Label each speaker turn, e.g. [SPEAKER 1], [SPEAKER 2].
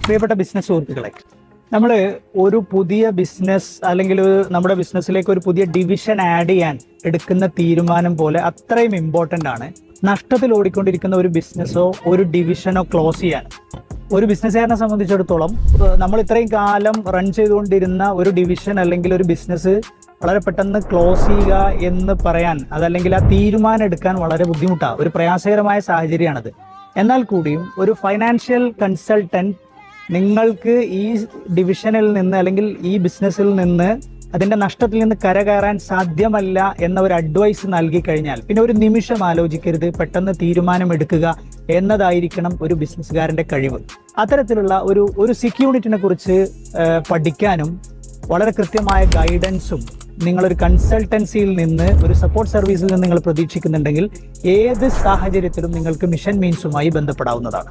[SPEAKER 1] പ്രിയപ്പെട്ട ബിസിനസ് സുഹൃത്തുക്കളെ, നമ്മൾ ഒരു പുതിയ ബിസിനസ് അല്ലെങ്കിൽ നമ്മുടെ ബിസിനസ്സിലേക്ക് ഒരു പുതിയ ഡിവിഷൻ ആഡ് ചെയ്യാൻ എടുക്കുന്ന തീരുമാനം പോലെ അത്രയും ഇമ്പോർട്ടൻ്റ് ആണ് നഷ്ടത്തിൽ ഓടിക്കൊണ്ടിരിക്കുന്ന ഒരു ബിസിനസ്സോ ഒരു ഡിവിഷനോ ക്ലോസ് ചെയ്യാൻ. ഒരു ബിസിനസ്സുകാരനെ സംബന്ധിച്ചിടത്തോളം നമ്മൾ ഇത്രയും കാലം റൺ ചെയ്തുകൊണ്ടിരുന്ന ഒരു ഡിവിഷൻ അല്ലെങ്കിൽ ഒരു ബിസിനസ് വളരെ പെട്ടെന്ന് ക്ലോസ് ചെയ്യുക എന്ന് പറയാൻ, അതല്ലെങ്കിൽ ആ തീരുമാനം എടുക്കാൻ വളരെ ബുദ്ധിമുട്ടാണ്, ഒരു പ്രയാസകരമായ സാഹചര്യമാണത്. എന്നാൽ കൂടിയും ഒരു ഫൈനാൻഷ്യൽ കൺസൾട്ടൻറ്റ് നിങ്ങൾക്ക് ഈ ഡിവിഷനിൽ നിന്ന് അല്ലെങ്കിൽ ഈ ബിസിനസ്സിൽ നിന്ന് അതിൻ്റെ നഷ്ടത്തിൽ നിന്ന് കരകയറാൻ സാധ്യമല്ല എന്ന ഒരു അഡ്വൈസ് നൽകി കഴിഞ്ഞാൽ പിന്നെ ഒരു നിമിഷം ആലോചിക്കരുത്, പെട്ടെന്ന് തീരുമാനമെടുക്കുക എന്നതായിരിക്കണം ഒരു ബിസിനസ്സുകാരൻ്റെ കഴിവ്. അത്തരത്തിലുള്ള ഒരു സെക്യൂരിറ്റിനെ കുറിച്ച് പഠിക്കാനും വളരെ കൃത്യമായ ഗൈഡൻസും നിങ്ങളൊരു കൺസൾട്ടൻസിയിൽ നിന്ന്, ഒരു സപ്പോർട്ട് സർവീസിൽ നിന്ന് നിങ്ങൾ പ്രതീക്ഷിക്കുന്നുണ്ടെങ്കിൽ ഏത് സാഹചര്യത്തിലും നിങ്ങൾക്ക് മിഷൻ മീൻസുമായി ബന്ധപ്പെടാവുന്നതാണ്.